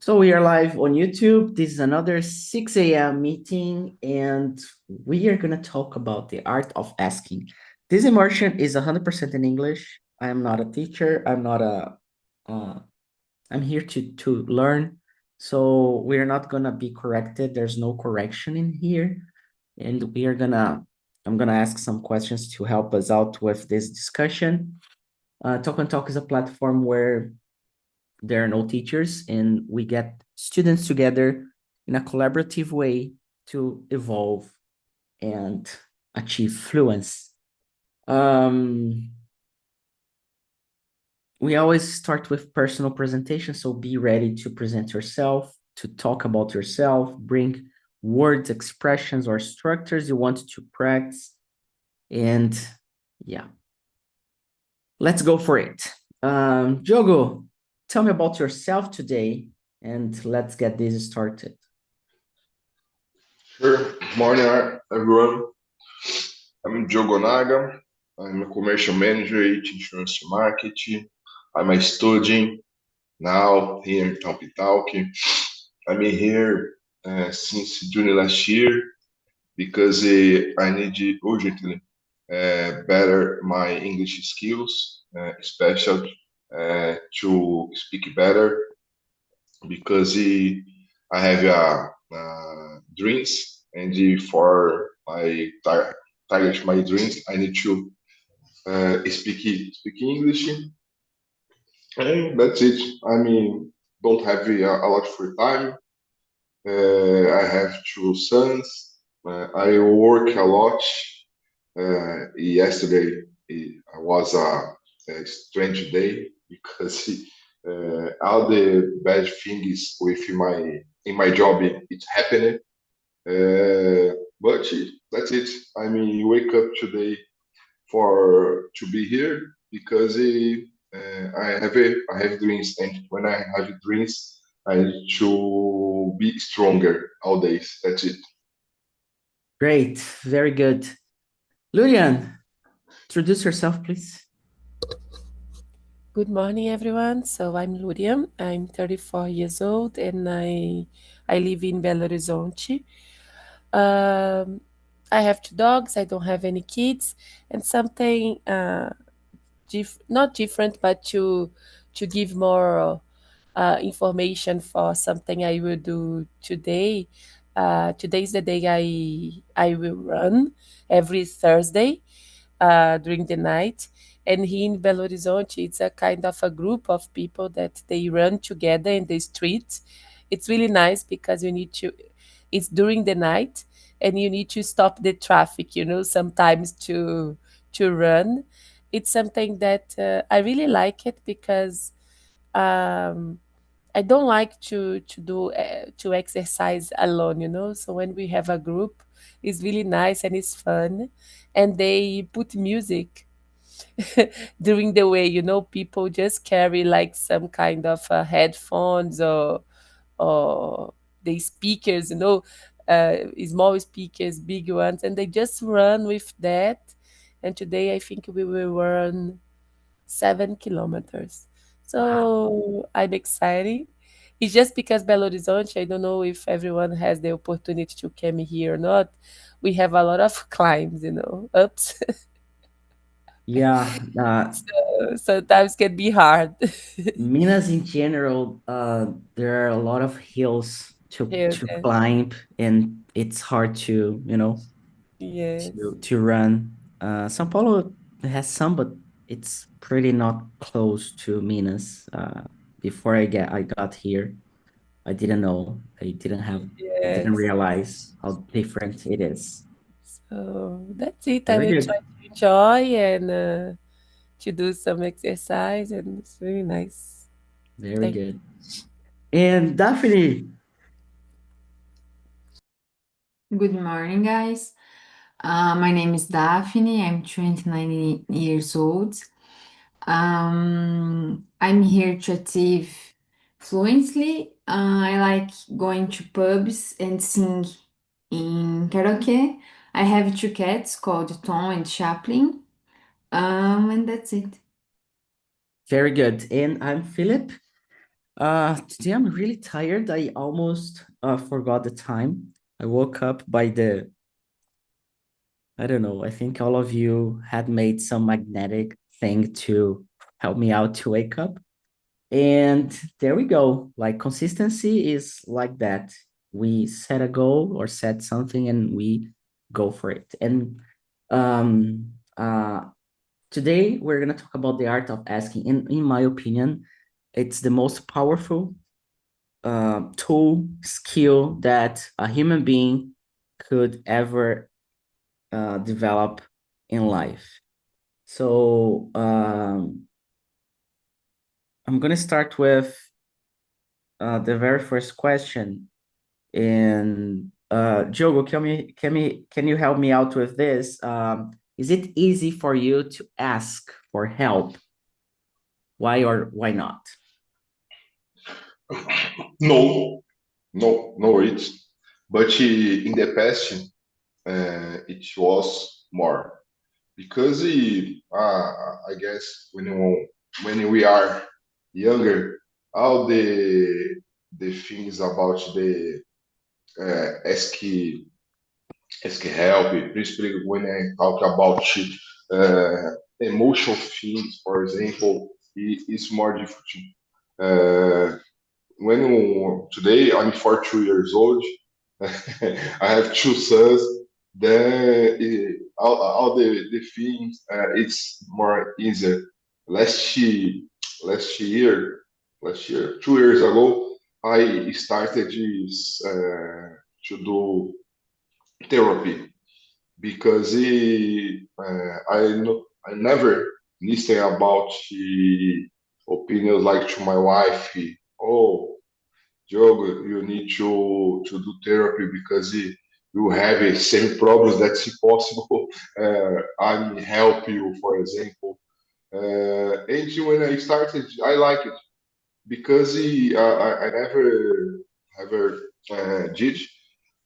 So we are live on YouTube. This is another 6 a.m. meeting, and we are going to talk about the art of asking. This immersion is 100% in English. I am not a teacher. I'm here to learn. So we are not going to be corrected. There's no correction in here. And I'm going to ask some questions to help us out with this discussion. Talk and Talk is a platform where there are no teachers, and we get students together in a collaborative way to evolve and achieve fluence. We always start with personal presentation, so be ready to present yourself, to talk about yourself, bring words, expressions, or structures you want to practice. And yeah, let's go for it. Diogo, tell me about yourself today, and let's get this started. Sure. Morning, everyone. I'm Diogo Naga. I'm a commercial manager at Insurance Marketing. I'm a student now here in TALKNTALK. I'm here since June last year because I need urgently better my English skills, especially to speak better because I have dreams, and for my target my dreams, I need to speak English, and that's it. I mean, don't have a lot of free time. I have two sons. I work a lot. Yesterday was a strange day because all the bad things with my in my job it's happening. But that's it. I mean, wake up today for to be here because I have dreams, and when I have dreams, I need to be stronger all days. That's it. Great, very good. Lurian, introduce yourself, please. Good morning, everyone. So I'm Lurian. I'm 34 years old, and I live in Belo Horizonte. Um, I have two dogs. I don't have any kids, and something not different, but to give more information for something I will do today. Today is the day I will run every Thursday during the night. And here in Belo Horizonte, it's a kind of a group of people that they run together in the street. It's really nice because it's during the night and you need to stop the traffic, sometimes to run. It's something that I really like it because um, I don't like to exercise alone, So when we have a group, it's really nice and it's fun, and they put music during the way. People just carry like some kind of headphones or the speakers, small speakers, big ones, and they just run with that. And today I think we will run 7 kilometers. Wow. So I'm excited. It's just because Belo Horizonte, I don't know if everyone has the opportunity to come here or not. We have a lot of climbs, ups. Yeah, So sometimes can be hard. Minas in general, there are a lot of hills Yes, to climb, and it's hard to, yes, to run. São Paulo has some, but it's pretty not close to Minas. Before I got here, I didn't know. I didn't yes. realize how different it is. So that's it. I Very will try good. to enjoy and to do some exercise, and it's really nice. Very Thank good. And Daphne, Good morning, guys. My name is Daphne. I'm 29 years old. I'm here to achieve fluently. I like going to pubs and sing in karaoke. I have two cats called Tom and Chaplin. And that's it. very good. And I'm Philip. Today I'm really tired. I almost forgot the time. I woke up by I don't know, I think all of you had made some magnetic thing to help me out to wake up. And there we go. Like consistency is like that. We set a goal or set something and we go for it. And um, today we're gonna talk about the art of asking. In my opinion, it's the most powerful tool, skill that a human being could ever develop in life. So I'm gonna start with the very first question. And Diogo, can you help me out with this? Is it easy for you to ask for help? Why or why not? No, no, it's. But in the past, it was more because I guess when we are younger, all the things about the ask help, principally when I talk about emotional things, for example, it's more difficult. Today I'm 42 years old, I have two sons. Then all the things it's more easier. Last year, last year, 2 years ago, I started to do therapy because I never listen about the opinions like to my wife. Oh, Diogo, you need to do therapy because you have a same problems that's impossible. I help you, for example. And when I started, I like it because I never did.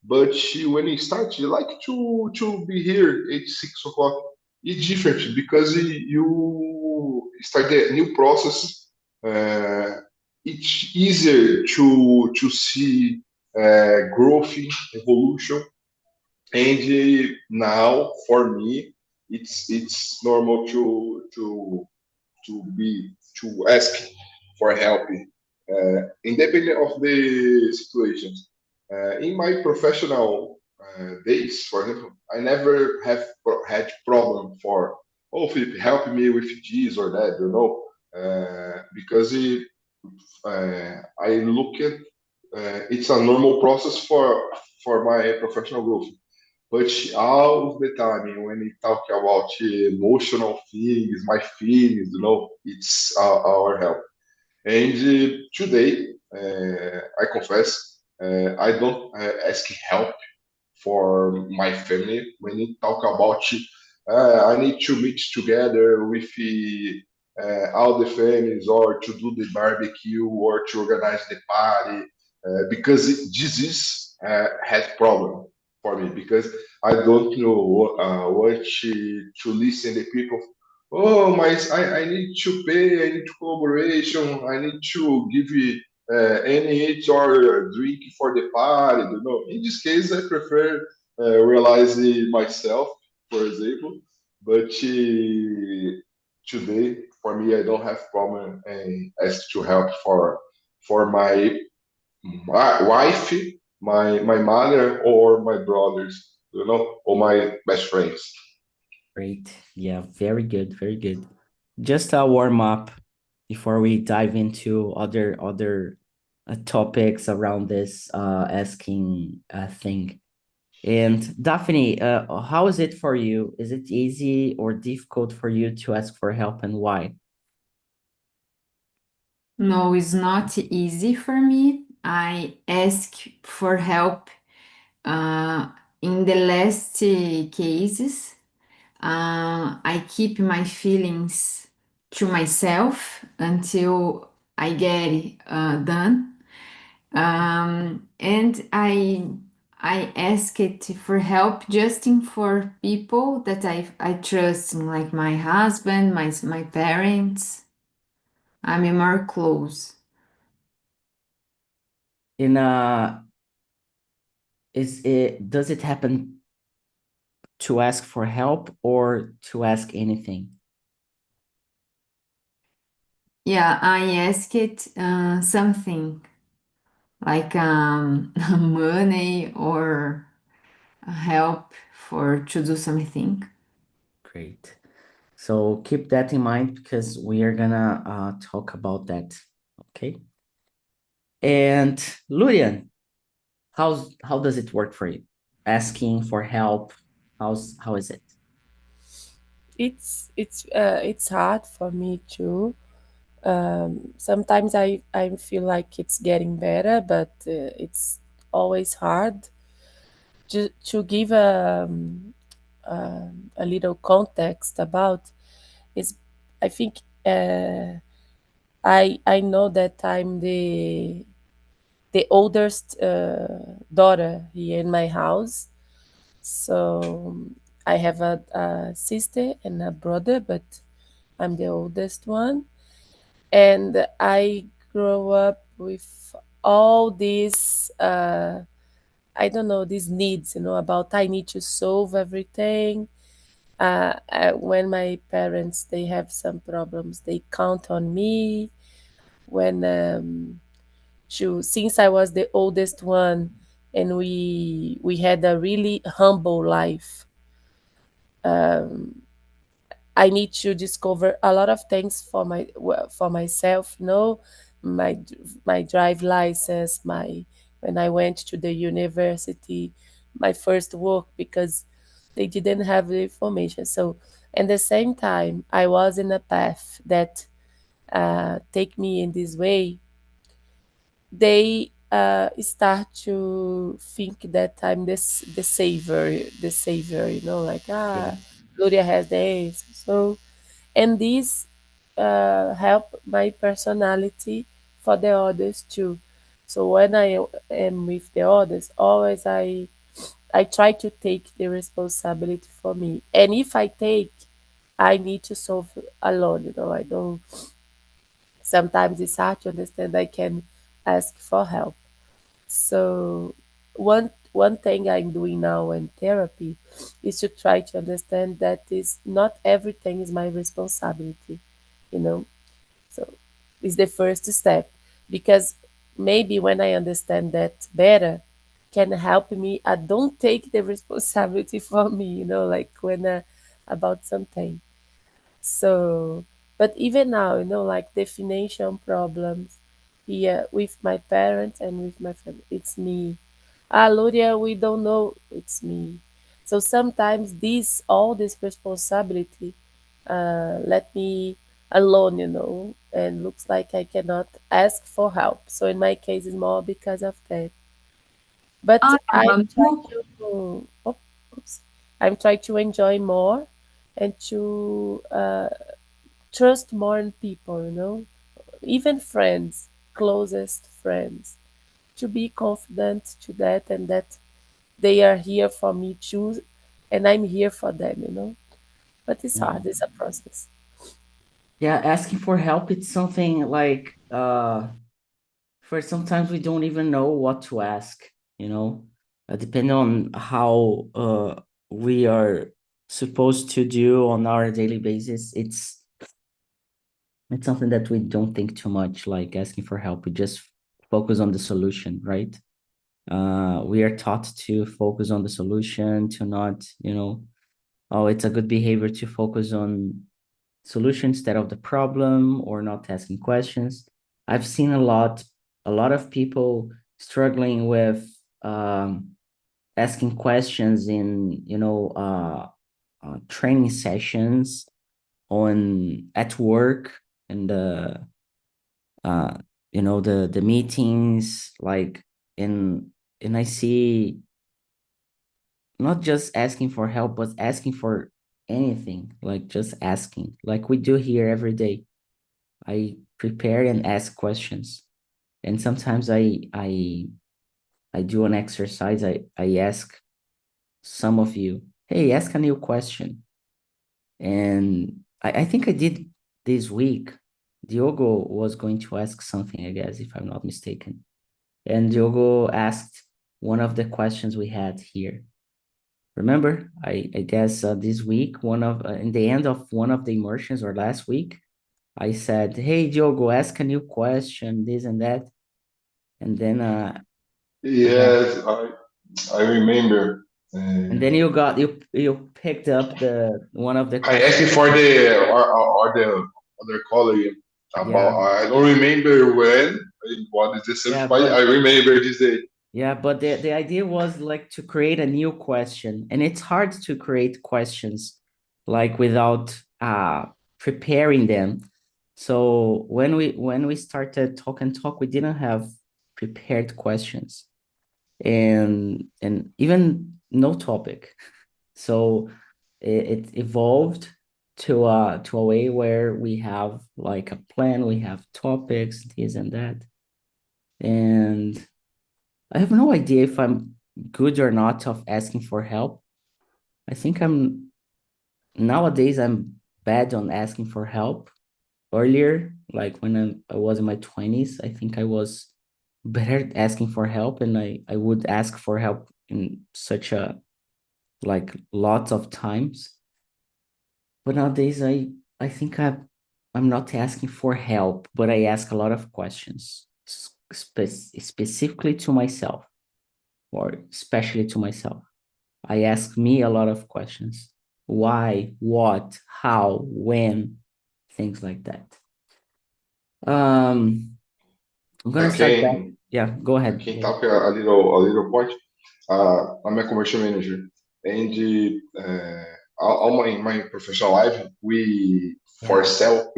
But when he starts, you like to be here at 6 o'clock. It's different because you start a new process. Uh, it's easier to see growth, evolution, and now for me, it's normal to ask for help, independent of the situations. In my professional days, for example, I never have had problem for Philip, help me with this or that, because I look at it's a normal process for my professional growth. But all the time, when we talk about emotional things, my feelings, it's our help. And today, I confess, I don't ask help for my family when we talk about I need to meet together with all the families or to do the barbecue or to organize the party because this is has problem for me because I don't know want to listen the people. Oh, mas I need to pay, I need collaboration, I need to give any eat or drink for the party. In this case, I prefer realize it myself, for example. But today, for me, I don't have problem and ask to help for my wife, my mother, or my brothers, or my best friends. Great. Yeah, very good, very good. Just a warm up before we dive into other topics around this asking thing. And Daphne, how is it for you? Is it easy or difficult for you to ask for help and why? No, it's not easy for me. I ask for help uh, in the last cases. I keep my feelings to myself until I get it done. And I ask it for help just in for people that I trust, like my husband, my parents. I'm more close. does it happen to ask for help or to ask anything? Yeah, I ask it something like money or help to do something. Great. So keep that in mind because we are gonna talk about that. Okay. And Lurian, how does it work for you? Asking for help, how is it? It's hard for me too. Sometimes I feel like it's getting better, but it's always hard. To give a little context about is, I think I know that I'm the oldest daughter here in my house. So I have a sister and a brother, but I'm the oldest one. And I grew up with all these, I don't know, these needs, about I need to solve everything. When my parents they have some problems, they count on me. When since I was the oldest one, and we had a really humble life. I need to discover a lot of things for myself. My my drive license, my when I went to the university, my first work, because they didn't have the information. So at the same time, I was in a path that take me in this way. They start to think that I'm the savior. Like Yeah. Gloria has this. So and this help my personality for the others too. So when I am with the others, always I try to take the responsibility for me. And if I take, I need to solve alone. I don't. Sometimes it's hard to understand. I can ask for help. So one thing I'm doing now in therapy is to try to understand that is not everything is my responsibility. You know, so it's the first step, because maybe when I understand that better, can help me. I don't take the responsibility for me. Like when about something. So, but even now, like definition problems here with my parents and with my family, it's me. Ah, Luria, we don't know, it's me. So sometimes all this responsibility let me alone, and looks like I cannot ask for help. So in my case, it's more because of that. But I'm trying oops, I'm trying to enjoy more and to trust more in people, even friends, closest friends, to be confident to that, and that they are here for me too, and I'm here for them. But it's hard, it's a process. Yeah, asking for help, it's something like for sometimes we don't even know what to ask, depending on how we are supposed to do on our daily basis. It's something that we don't think too much, like asking for help. We just focus on the solution, right? We are taught to focus on the solution, to not, oh, it's a good behavior to focus on solution instead of the problem or not asking questions. I've seen a lot of people struggling with asking questions in, training sessions on at work and uh, the meetings, like in and I see not just asking for help, but asking for anything, like just asking, like we do here every day. I prepare and ask questions. And sometimes I do an exercise. I ask some of you, hey, ask a new question. And I think I did this week. Diogo was going to ask something, I guess, if I'm not mistaken. and Diogo asked one of the questions we had here. Remember, I guess this week, in the end of one of the immersions or last week, I said, "Hey, Diogo, ask a new question, this and that," and then Yes, I remember. and then you picked up the one of the I questions. asked for the or the other colleague about. Yeah. I don't remember when. What is the Yeah, subject? I remember this day. Yeah, but the idea was like to create a new question, and it's hard to create questions like without preparing them. So when we started Talk and Talk, we didn't have prepared questions and even no topic. So it evolved to a way where we have like a plan, we have topics, this and that. And I have no idea if I'm good or not of asking for help. I think nowadays I'm bad on asking for help. Earlier, like when I was in my 20s, I think I was better at asking for help, and I would ask for help in such a like lots of times. But nowadays I think I'm not asking for help, but I ask a lot of questions, specifically to myself, or especially to myself. I ask me a lot of questions. Why, what, how, when, things like that. I'm gonna start back. Yeah, go I ahead. can talk a little point. I'm a commercial manager, and all my professional life, we for Yeah, sell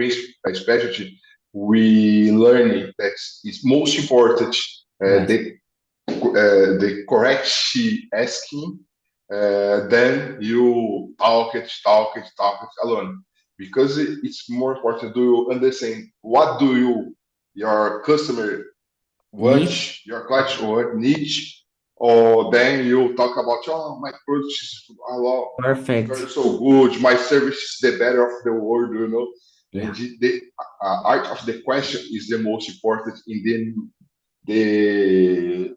especially we learn that it's most important right. the correct asking, then you talk it alone because it's more important. Do you understand what do your customer what Need. your client what needs, or then you talk about my product is a lot very Perfect. so good, my service is the better of the world, and Yeah, the art of the question is the most important in the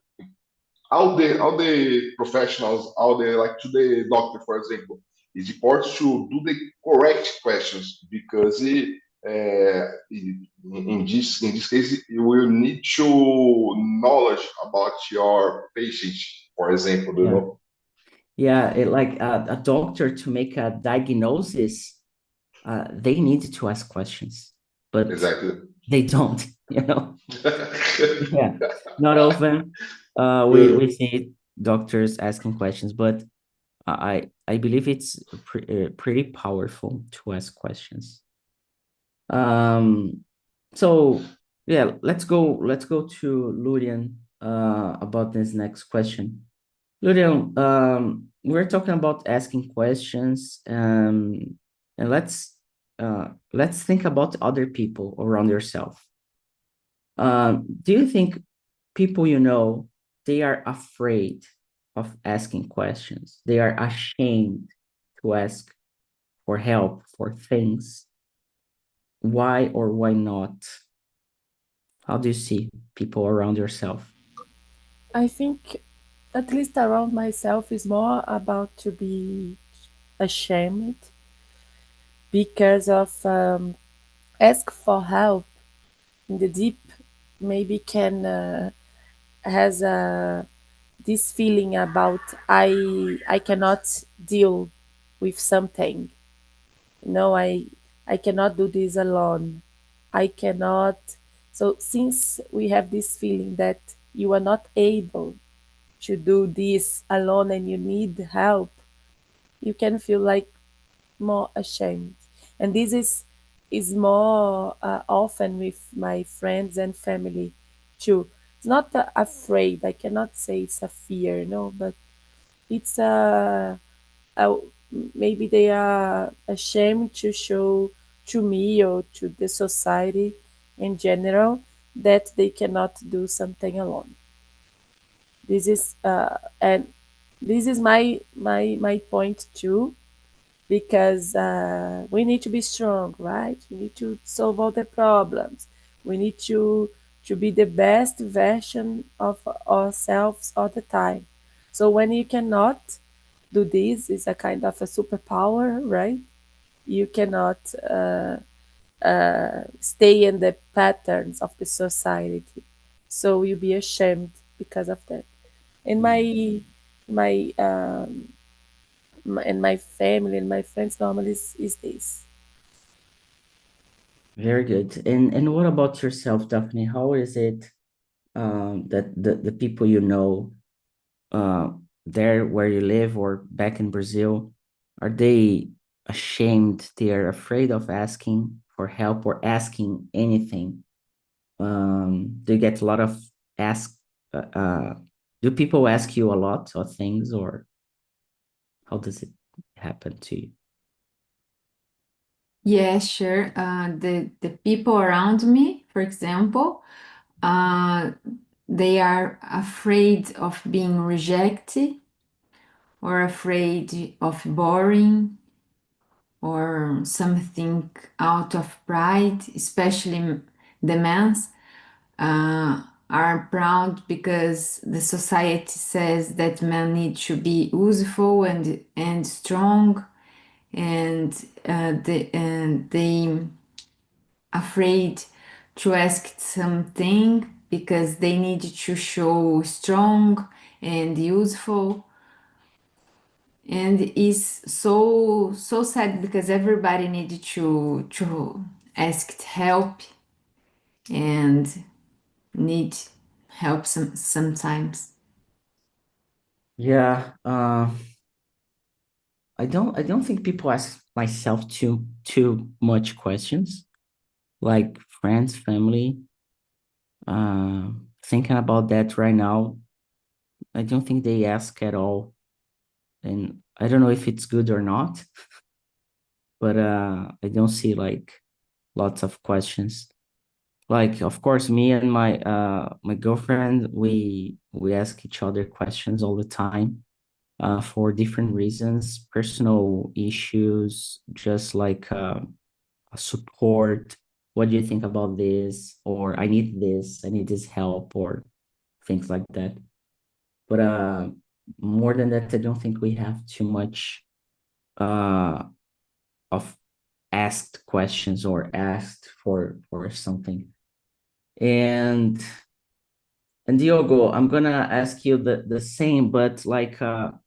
all the professionals, all the like to the doctor, for example, it's important to do the correct questions because in this case you will need to knowledge about your patient, for example, yeah. Yeah, like a doctor to make a diagnosis, they need to ask questions, but Exactly. they don't, you know? Yeah, not often we see doctors asking questions, but I believe it's pretty powerful to ask questions. So yeah, let's go to Lurian about this next question. Lurian, we're talking about asking questions, and let's think about other people around yourself. Do you think people they are afraid of asking questions? They are ashamed to ask for help for things. Why or why not? How do you see people around yourself? I think, at least around myself, is more about to be ashamed because of ask for help in the deep maybe can has this feeling about I cannot deal with something. I cannot do this alone. I cannot. So since we have this feeling that you are not able to do this alone and you need help, you can feel like more ashamed. And this is more often with my friends and family too. It's not afraid. I cannot say it's a fear, no, but it's a maybe they are ashamed to show to me or to the society in general that they cannot do something alone. This is and this is my point too, because we need to be strong, right? We need to solve all the problems. We need to be the best version of ourselves all the time. So when you cannot do this, it's a kind of a superpower, right? You cannot stay in the patterns of the society. So you'll be ashamed because of that. And my and my family and my friends normally is this. Very good. And what about yourself, Daphne? How is it that the people you know there where you live or back in Brazil, are they ashamed? They are afraid of asking for help or asking anything? Do you get a lot of ask? Do people ask you a lot of things, or how does it happen to you? Yeah, sure. The people around me, for example, they are afraid of being rejected or afraid of boring or something out of pride, especially the men's are proud because the society says that men need to be useful and strong, and they afraid to ask something because they need to show strong and useful, and it's so sad because everybody needed to ask help and need help sometimes. Yeah, I don't think people ask myself too much questions, like friends, family. Thinking about that right now, I don't think they ask at all, and I don't know if it's good or not, but I don't see like lots of questions. Like, of course, me and my girlfriend, we ask each other questions all the time, for different reasons, personal issues, just like a support. What do you think about this? Or I need this help, or things like that. But more than that, I don't think we have too much uh of asked questions or asked for something. And Diogo, I'm gonna ask you the same, but like um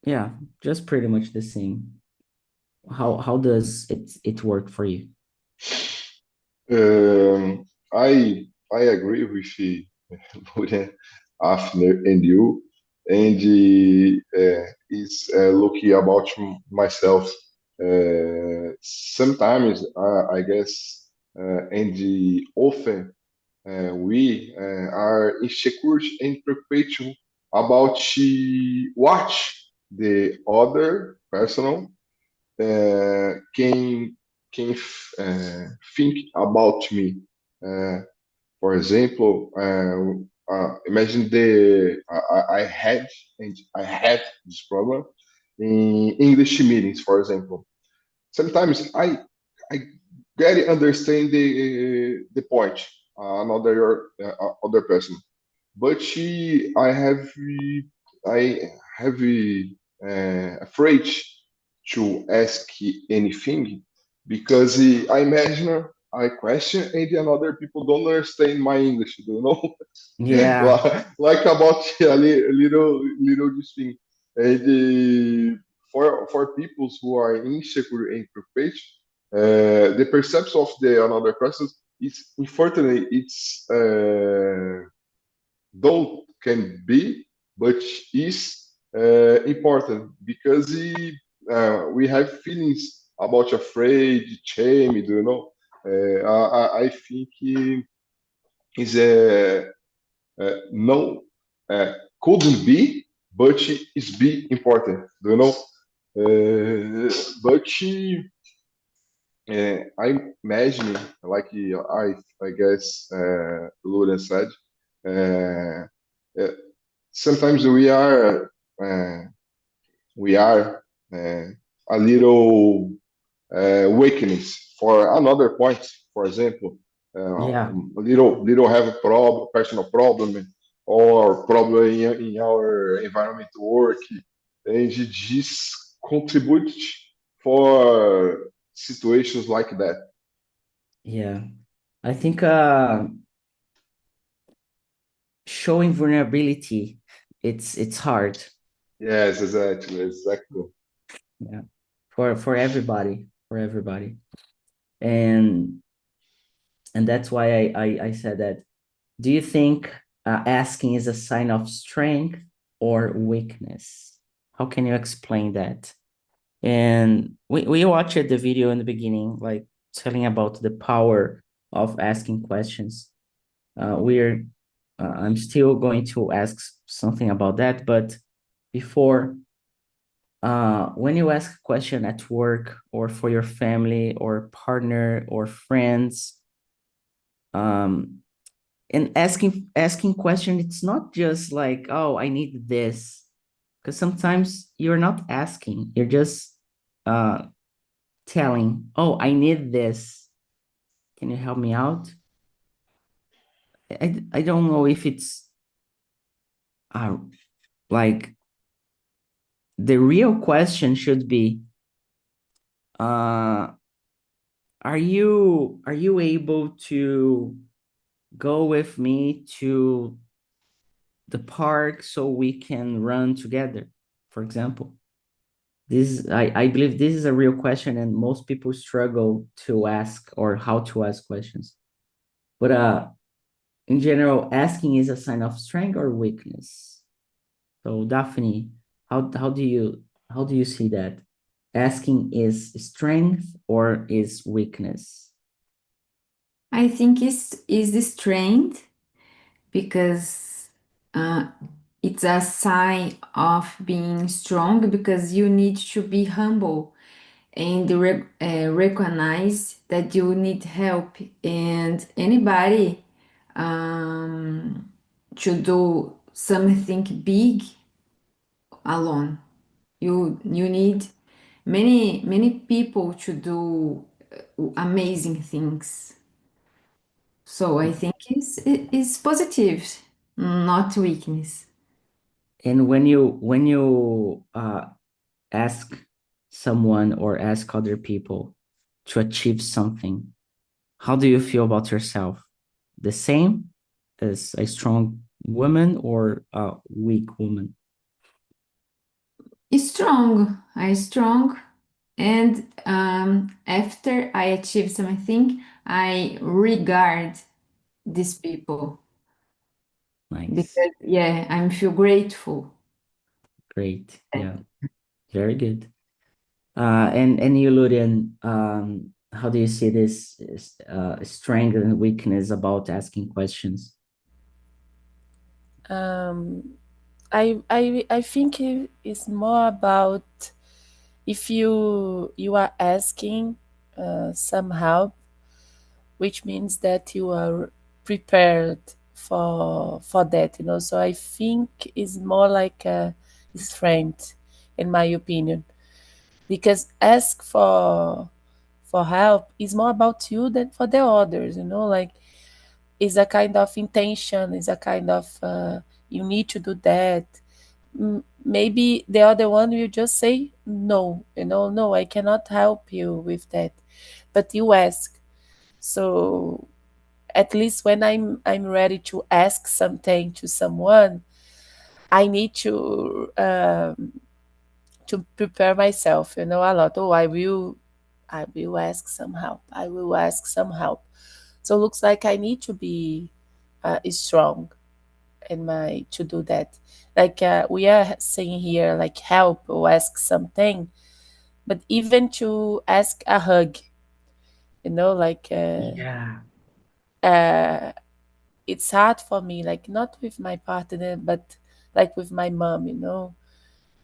yeah, just pretty much the same. How does it work for you? Um, I agree with Loren, Afner, and you, and is looking about myself. Sometimes I guess, and often we are insecure and prepared about what the other person can think about me. Uh, for example, imagine I had and I had this problem in English meetings. For example, sometimes I get understand the point another other person, but I have afraid to ask anything because I imagine I question and another people don't understand my English, you know. Yeah, Like about a little this thing, and for people who are insecure and prepared, the perception of the another person is unfortunately it's don't can be, but is important because we have feelings about afraid, shame, you know. I think is no couldn't be, but is be important, do you know? But I imagine, like I guess Lauren said, uh, uh, sometimes uh, we are a little weakness for another point. for example, Yeah. little have a problem, personal problem, or problem in our environment work, and this contribute for situations like that. Yeah. I think showing vulnerability, it's hard. Yes, exactly. Yeah. For everybody, for everybody. And that's why I said that. Do you think asking is a sign of strength or weakness? How can you explain that? And we watched the video in the beginning, like telling about the power of asking questions. I'm still going to ask something about that, but before, when you ask a question at work or for your family or partner or friends, um, and asking question, it's not just like, oh, I need this, because sometimes you're not asking, you're just telling, oh, I need this, can you help me out? I don't know if it's uh, like the real question should be, uh are you able to go with me to the park so we can run together, for example? I believe this is a real question, and most people struggle to ask or how to ask questions. But in general, asking is a sign of strength or weakness. So Daphne, how do you see that? Asking is strength or is weakness? I think is the strength because uh, it's a sign of being strong because you need to be humble and recognize that you need help and anybody to do something big alone. You need many people to do amazing things. So I think it's positive, not weakness. And when you ask someone or ask other people to achieve something, how do you feel about yourself? The same as a strong woman or a weak woman? Strong, I strong, and after I achieve something, I regard these people Nice. because yeah, I feel grateful. Great. Yeah. Very good. And you, Lurian, how do you see this strength and weakness about asking questions? Um, I think it's more about if you are asking some help, which means that you are prepared for that, you know. So I think it's more like a strength, in my opinion, because ask for help is more about you than for the others, you know. Like is a kind of intention, is a kind of you need to do that. Maybe the other one will just say no, you know, no, I cannot help you with that, but you ask. So at least when I'm ready to ask something to someone, I need to prepare myself, you know, a lot. Oh, I will ask some help. I will ask some help. So it looks like I need to be strong in my to do that. Like we are saying here, like help or ask something, but even to ask a hug, you know, like Yeah. uh, it's hard for me, like not with my partner, but like with my mom, you know,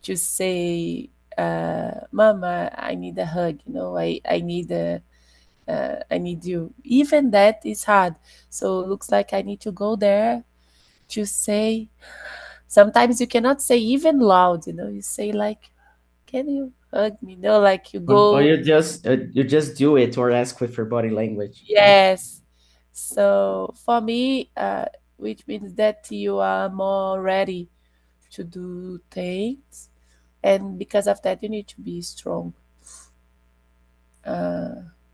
to say, "Mama, I need a hug," you know, I need you. Even that is hard. So it looks like I need to go there to say. Sometimes you cannot say even loud, you know. You say like, "Can you hug me, like you Or go. you just do it or ask with your body language. Yes. So for me, which means that you are more ready to do things, and because of that, you need to be strong.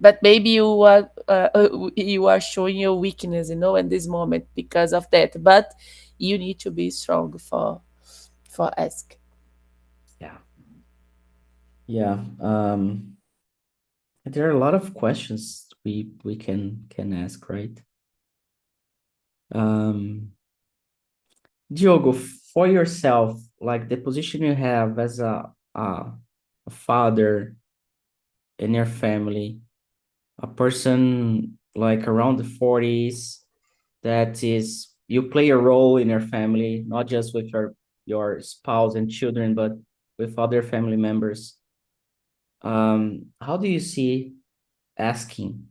But maybe you are showing your weakness, in this moment because of that. But you need to be strong for ask. Yeah. Yeah. There are a lot of questions we can ask, right? Diogo, for yourself, like the position you have as a father in your family, a person like around the 40s, that is, you play a role in your family, not just with your spouse and children, but with other family members. How do you see asking?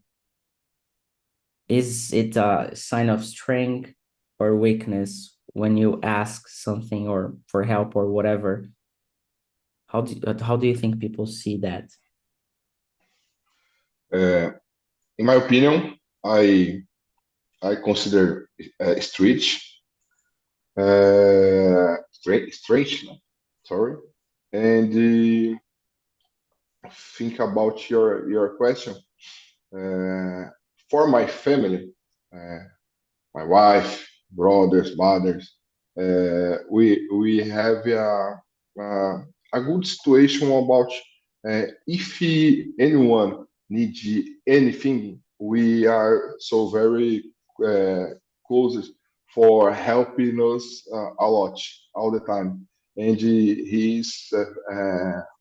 Is it a sign of strength or weakness when you ask something or for help or whatever? How do you think people see that? In my opinion, I consider stretch, stretch, sorry, and think about your question. For my family, uh, my wife, brothers, mothers, we have a good situation about if anyone needs anything, we are so very uh, close for helping us a lot all the time, and he's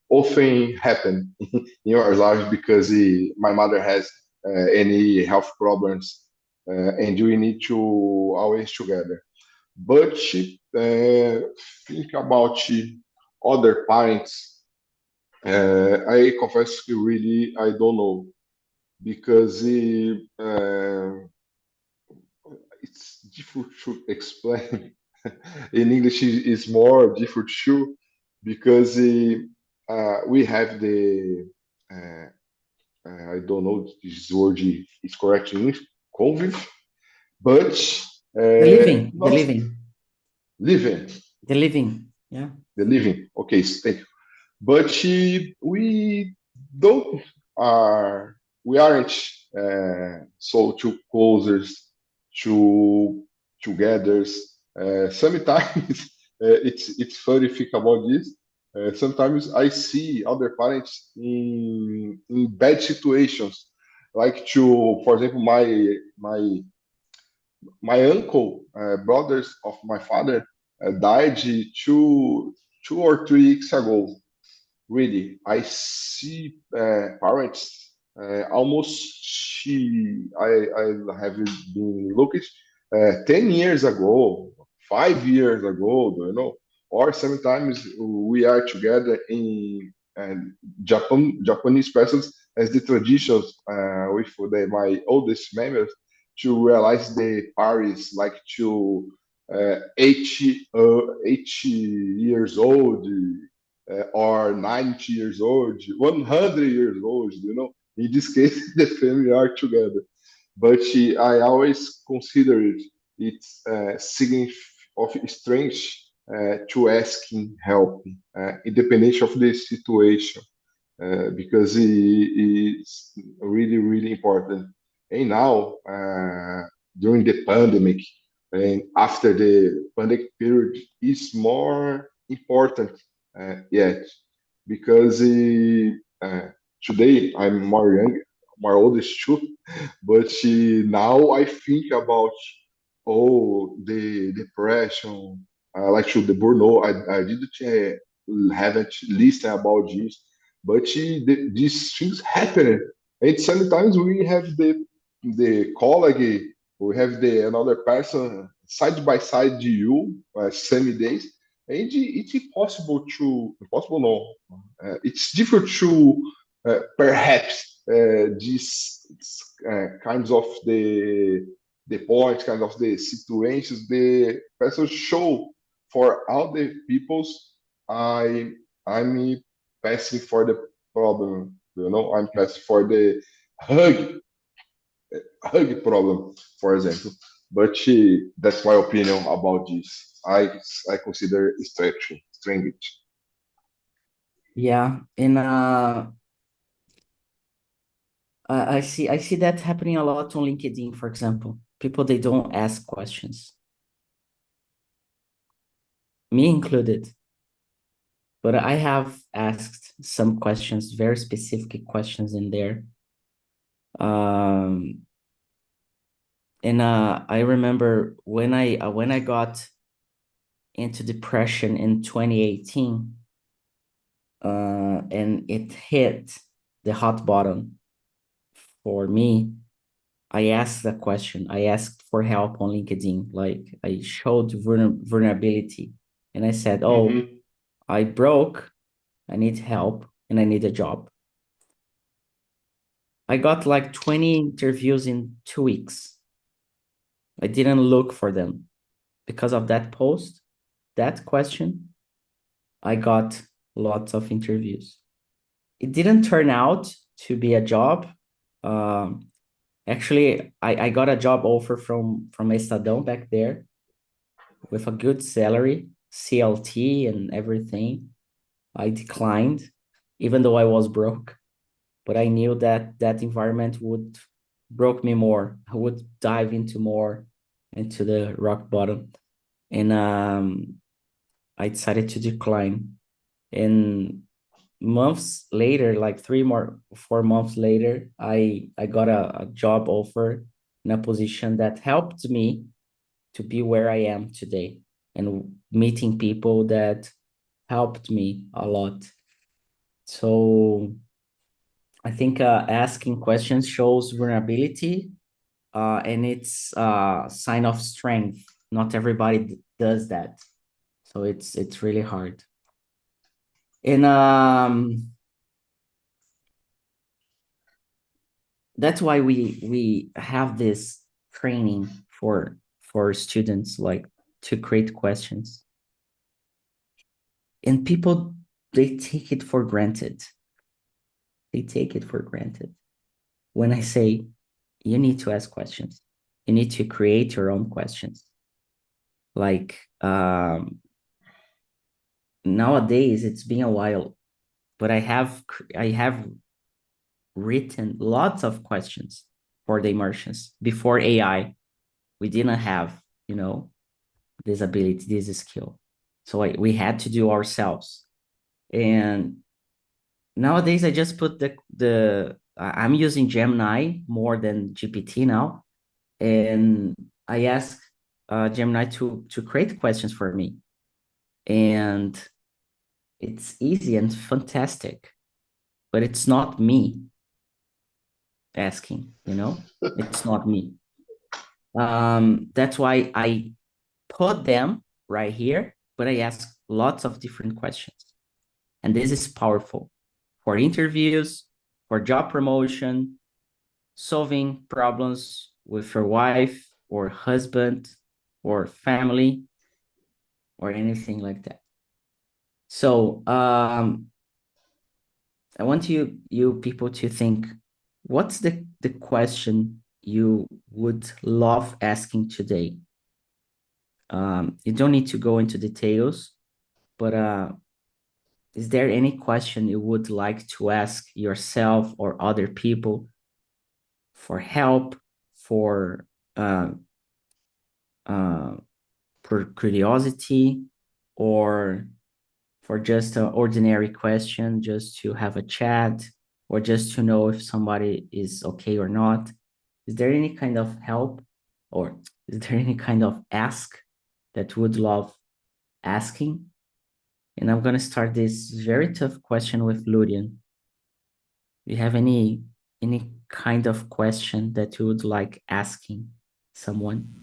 often happen in our life because my mother has any health problems, and we need to always together. But think about other parents. I confess, really, I don't know because it's difficult to explain. In English, it's more difficult too because we have the uh, I don't know if this word is correct in English, convive, but The living, the not living, living, the living. Yeah. the living. Okay, thank you. But we don't are we aren't so too closers to together. Sometimes it's funny to think about this. Sometimes I see other parents in bad situations, like to, for example, my uncle, brothers of my father, died two or 3 weeks ago. Really, I see parents almost I have been looking 10 years ago, 5 years ago, you know, or sometimes we are together in Japanese persons as the traditions with my oldest members to realize the parties like to 80 years old or 90 years old, 100 years old, you know. In this case, the family are together. But I always consider it's sign of strength to asking help, independent of the situation, because it's really, really important. And now, during the pandemic and after the pandemic period, is more important yet because today I'm more young, more oldest too, but now I think about the depression, like to the burnout. I didn't haven't listened about this, but these things happen, and sometimes we have the colleague, we have the another person side by side to you, same days, and it's impossible to impossible no, it's difficult to perhaps these kinds of the points, kind of the situations, the person show for all the peoples. I'm passing for the problem. I'm passing for the hug hug problem, for example. But that's my opinion about this. I consider strange. Yeah, and I see that happening a lot on LinkedIn, for example. People, they don't ask questions, me included. But I have asked some questions, very specific questions in there. Um, and I remember when I got into depression in 2018, and it hit the hot bottom for me. I asked a question. I asked for help on LinkedIn. Like, I showed vulnerability, and I said, "Oh, Mm-hmm. I broke. I need help, and I need a job." I got like 20 interviews in 2 weeks. I didn't look for them because of that post, that question. I got lots of interviews. It didn't turn out to be a job. Um, Actually, I got a job offer from Estadão back there with a good salary, CLT and everything. I declined, even though I was broke. But I knew that that environment would broke me more. I would dive into more into the rock bottom, and I decided to decline. And months later, like 4 months later, I got a job offer in a position that helped me to be where I am today, and meeting people that helped me a lot. So I think asking questions shows vulnerability, and it's a sign of strength. Not everybody does that, so it's really hard. And that's why we have this training for students, like, to create questions. And people, they take it for granted. They take it for granted. When I say you need to ask questions, you need to create your own questions. Like, nowadays, it's been a while, but I have written lots of questions for the immersions before AI. We didn't have, this ability, this skill. So we had to do ourselves. And nowadays, I just put I'm using Gemini more than GPT now. And I ask Gemini to create questions for me. And it's easy and fantastic, but it's not me asking, it's not me. That's why I put them right here, but I ask lots of different questions. And this is powerful for interviews, for job promotion, solving problems with your wife or husband or family or anything like that. So I want you people to think, what's the question you would love asking today? You don't need to go into details, but is there any question you would like to ask yourself or other people for help, for uh, uh, for curiosity, or for just an ordinary question, just to have a chat, or just to know if somebody is okay or not? Is there any kind of help, or is there any kind of ask that you would love asking? And I'm going to start this very tough question with Lurian. Do you have any kind of question that you would like asking someone?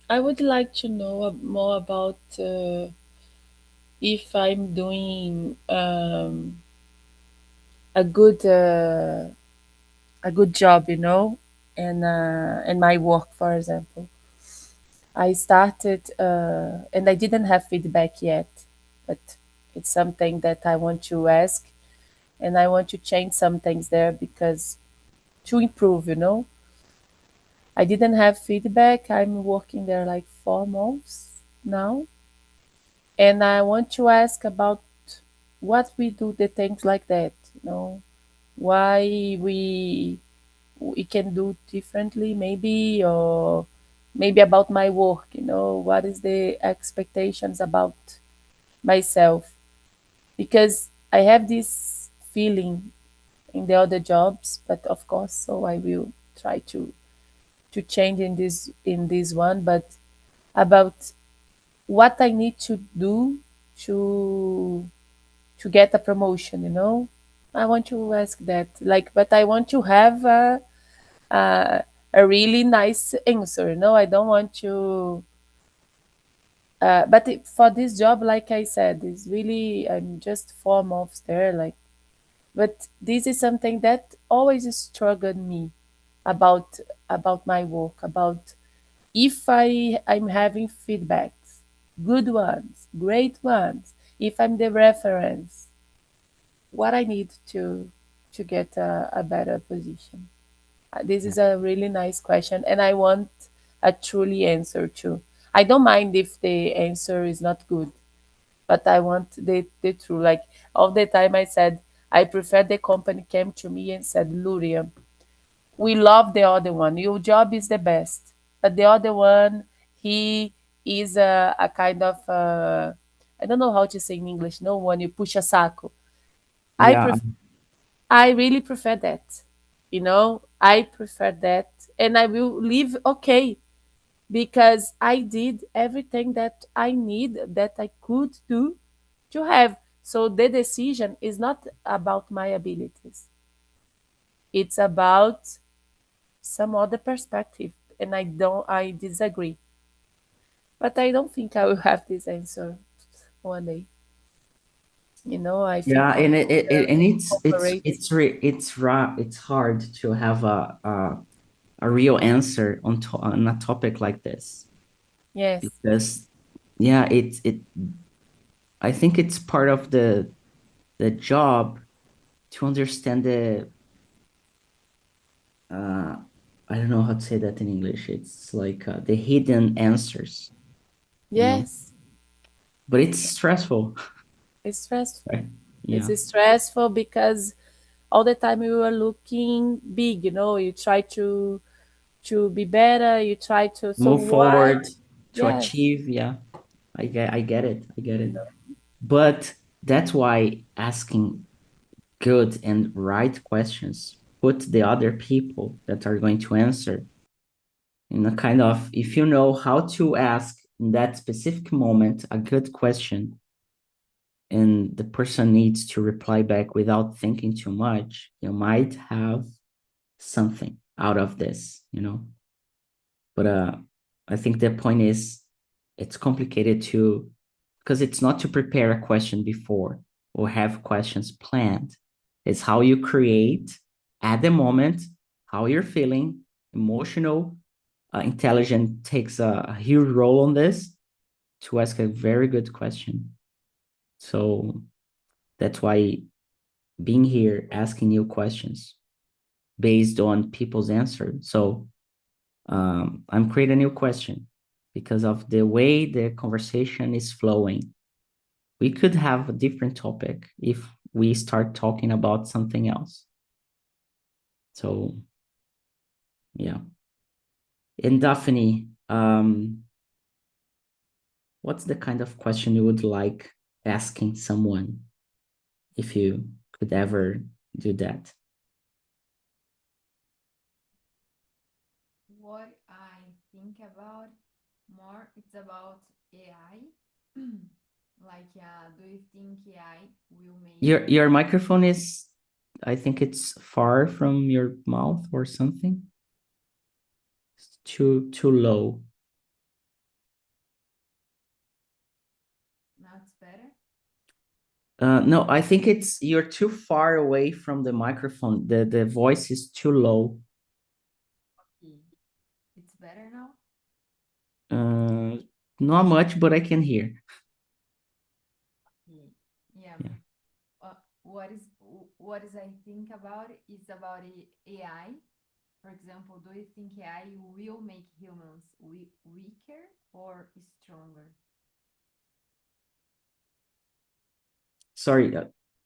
I would like to know more about if I'm doing a good uh, a good job, and my work, for example. I started, and I didn't have feedback yet, but it's something that I want to ask, and I want to change some things there because to improve, you know. I didn't have feedback. I'm working there like 4 months now, and I want to ask about what we do the things like that, you know, why we can do differently maybe, or maybe about my work, you know, what is the expectations about myself, because I have this feeling in the other jobs, but of course, so I will try to change in this one, but about what I need to do to to get a promotion, you know. I want to ask that, like, but I want to have a, a really nice answer, you know. I don't want to, but for this job, like I said, it's really, I'm just 4 months there, like, but this is something that always struggled me about my work, about if I'm having feedbacks, good ones, great ones, if I'm the reference, what I need to get a better position. This is a really nice question, and I want a truly answer too. I don't mind if the answer is not good, but I want the true. Like all the time, I said I prefer the company came to me and said, "Luria, we love the other one. Your job is the best, but the other one, he is a kind of I don't know how to say in English. No one you push a saco. I Yeah, prefer I really prefer that. You know, I prefer that, and I will live okay because I did everything that I need, that I could do to have. So the decision is not about my abilities, it's about some other perspective. And I disagree. But I don't think I will have this answer one day. You know, I feel yeah, and and corporate. it's hard to have a real answer on a topic like this, Yes. because yeah, I think it's part of the job to understand the uh I don't know how to say that in English. It's like the hidden answers, you know. Yes. But it's stressful, It's stressful. right? Yeah. It's stressful because all the time you are looking big, you know, you try to be better, you try to, so Move why? forward to Yes. achieve. Yeah, I get it. I get You it. know. But that's why asking good and right questions put the other people that are going to answer in a kind of, if you know how to ask in that specific moment a good question, and the person needs to reply back without thinking too much, you might have something out of this, you know. But I think the point is it's complicated to, because it's not to prepare a question before or have questions planned. It's how you create at the moment, how you're feeling, emotional intelligence takes a huge role on this to ask a very good question. So that's why being here, asking new questions based on people's answer. So I'm creating a new question because of the way the conversation is flowing. We could have a different topic if we start talking about something else. So yeah. And Daphne, what's the kind of question you would like asking someone if you could ever do that? What I think about more, it's about AI. Like, do you think AI will make Your microphone is, I think it's far from your mouth or something. It's too low. now it's better? No, I think it's you're too far away from the microphone. The voice is too low. Okay. It's better now? Not much, but I can hear. Yeah. Yeah. What is I think about is about AI. For example, do you think AI will make humans weaker or stronger? Sorry,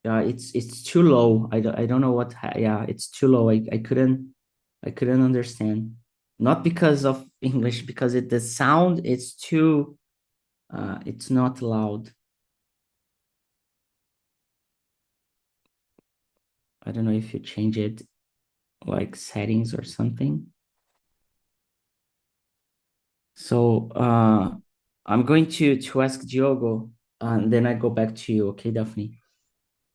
it's too low. I don't know what. Yeah, it's too low. I couldn't understand. Not because of English, because the sound is too. It's not loud. I don't know if you change it, like settings or something. So I'm going to ask Diogo, and then I go back to you. Okay, Daphne.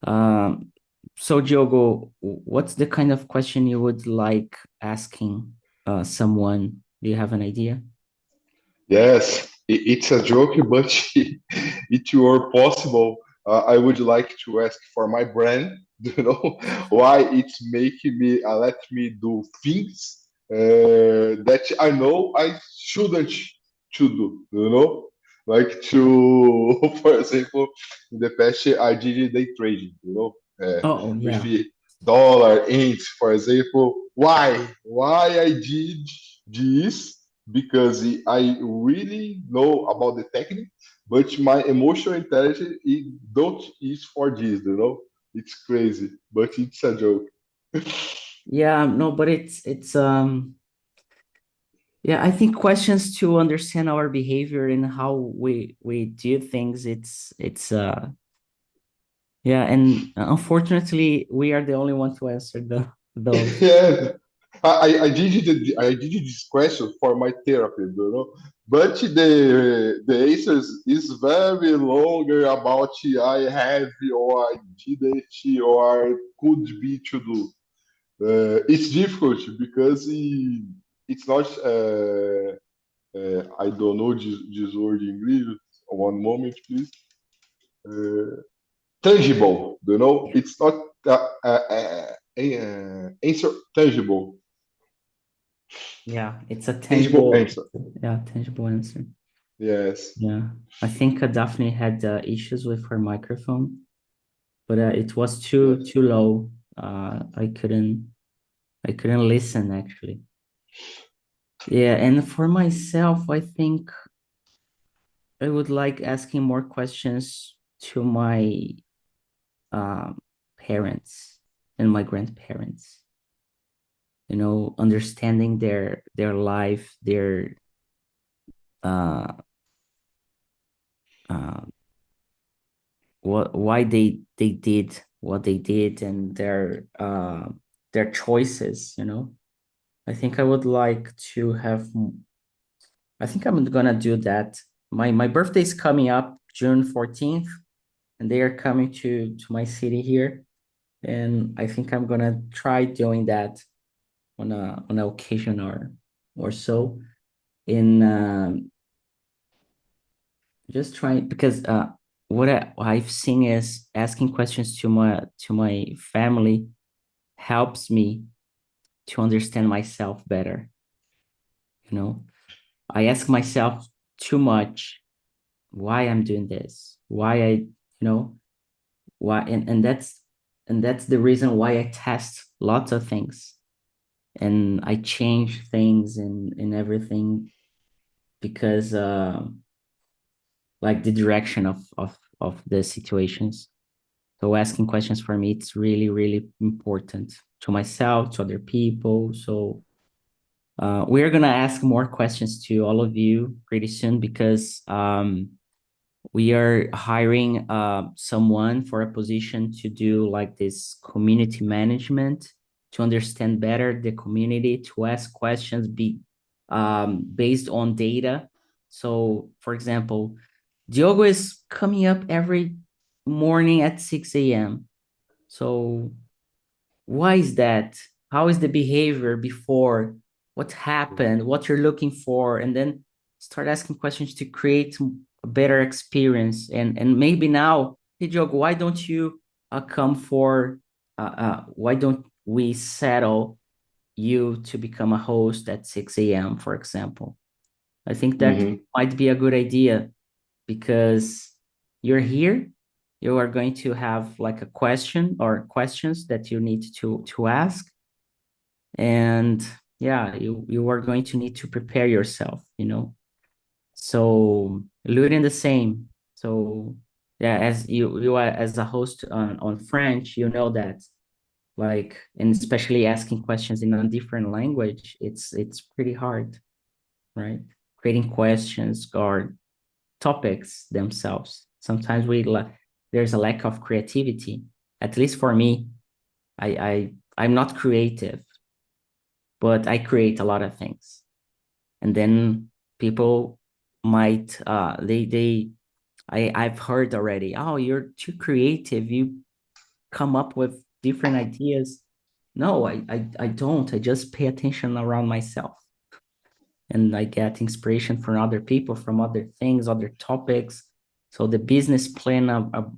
So Diogo, what's the kind of question you would like asking someone? Do you have an idea? Yes, it's a joke, but it were possible. I would like to ask for my brand, why it's making me, let me do things that I know I shouldn't to do, like to, for example, in the past I did day trading, Oh, with yeah. the dollar, ints, for example. Why I did this? Because I really know about the technique, but my emotional intelligence it don't is for this, It's crazy, but it's a joke. Yeah, no, but it's yeah, I think questions to understand our behavior and how we do things, it's yeah, and unfortunately we are the only one to answer those. Yeah, I did this question for my therapy, But the answers is very longer about I have or I didn't or could be to do. It's difficult because it's not. I don't know this word in English. One moment, please. Uh, Tangible, Yeah, It's not answer tangible. yeah, it's a Tangible tangible, answer. yeah, tangible answer. Yes. Yeah, I think Daphne had issues with her microphone, but it was Yes. too low. I couldn't listen actually. Yeah, and for myself, I think I would like asking more questions to my parents and my grandparents. Understanding their life, their uh, uh, why they did what they did, and their choices. I think I would like to have. I think I'm gonna do that. My birthday is coming up June 14th, and they are coming to my city here, and I think I'm gonna try doing that on an occasion or so. In just trying, because what I've seen is asking questions to my family helps me to understand myself better. I ask myself too much why I'm doing this, why why, and that's the reason why I test lots of things and I change things and everything, because like the direction of the situations. So asking questions for me, it's really, really important to myself, to other people. So we're gonna ask more questions to all of you pretty soon, because we are hiring someone for a position to do like this community management, to understand better the community, to ask questions based on data. So, for example, Diogo is coming up every morning at 6 a.m. So why is that? How is the behavior before? What happened? What you're looking for? And then start asking questions to create a better experience. And maybe now, hey Diogo, why don't you come for why don't we settle you to become a host at 6 a.m., for example? I think that might be a good idea because you're here, you are going to have like a question or questions that you need to ask. And yeah, you are going to need to prepare yourself, you know. So Lurian the same. So yeah, as you are as a host on French, you know that like, and especially asking questions in a different language, it's pretty hard, right? Creating questions or topics themselves. Sometimes there's a lack of creativity. At least for me, I'm not creative, but I create a lot of things. And then people might I've heard already, oh, you're too creative, you come up with different ideas. No, I don't. I just pay attention around myself. And I get inspiration from other people, from other things, other topics. So the business plan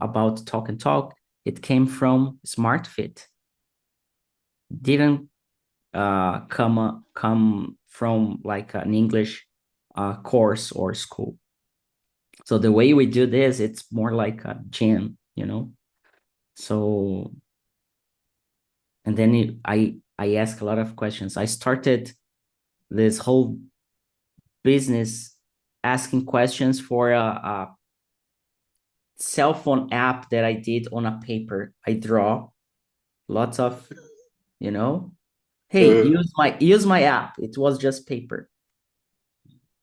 about Talk and Talk, it came from Smart Fit. Didn't come from like an English course or school. So the way we do this, it's more like a gym, you know. So, and then I ask a lot of questions. I started this whole business asking questions for a cell phone app that I did on a paper. I draw lots of, you know, hey, use my app. It was just paper.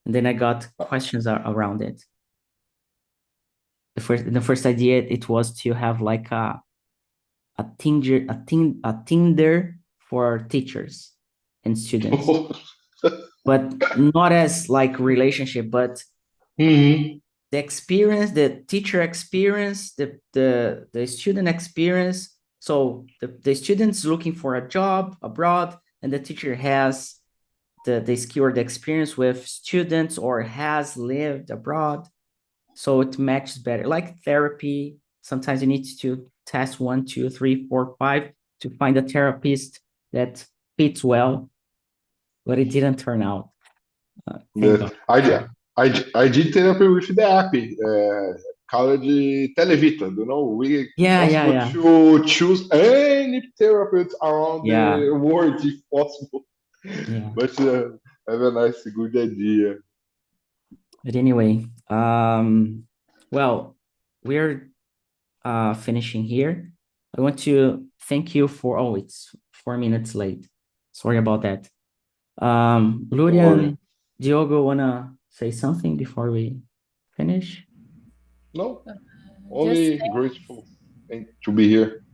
And then I got questions around it. The first idea, it was to have like a Tinder for teachers and students, but not as like relationship, but the experience, the teacher experience, the student experience. So the student's looking for a job abroad, and the teacher has the skill or the experience with students or has lived abroad. So it matches better, like therapy. Sometimes you need to test 1, 2, 3, 4, 5 to find a therapist that fits well, but it didn't turn out. Thank God. I did therapy with the app called Televita. You know, we possible to choose any therapist around the world if possible. But have a nice, good idea. But anyway, well, we're finishing here. I want to thank you for, oh, it's 4 minutes late. Sorry about that. Lurian, Diogo, wanna say something before we finish? No, only grateful to be here.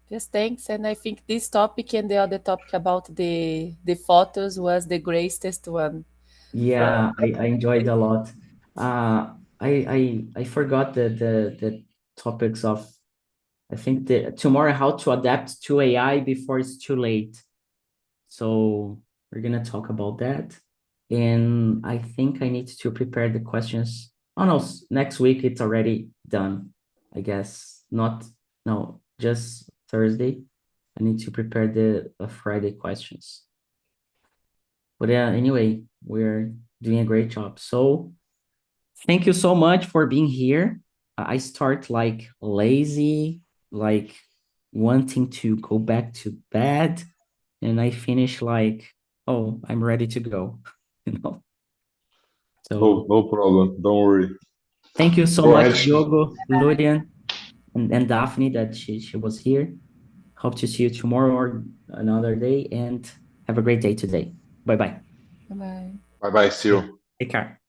Just thanks, and I think this topic and the other topic about the photos was the greatest one. Yeah, I enjoyed a lot. I forgot the topics of, I think tomorrow, how to adapt to AI before it's too late. So we're gonna talk about that. And I think I need to prepare the questions. Oh no, next week it's already done, I guess. No, just Thursday. I need to prepare the Friday questions. But yeah, anyway, we're doing a great job. So thank you so much for being here. I start like lazy, like wanting to go back to bed, and I finish like, oh, I'm ready to go. You know. So no problem. Don't worry. thank you so much, Diogo, Lurian, and Daphne that she was here. Hope to see you tomorrow or another day, and have a great day today. Bye bye. Bye. Bye bye. See you. Take care.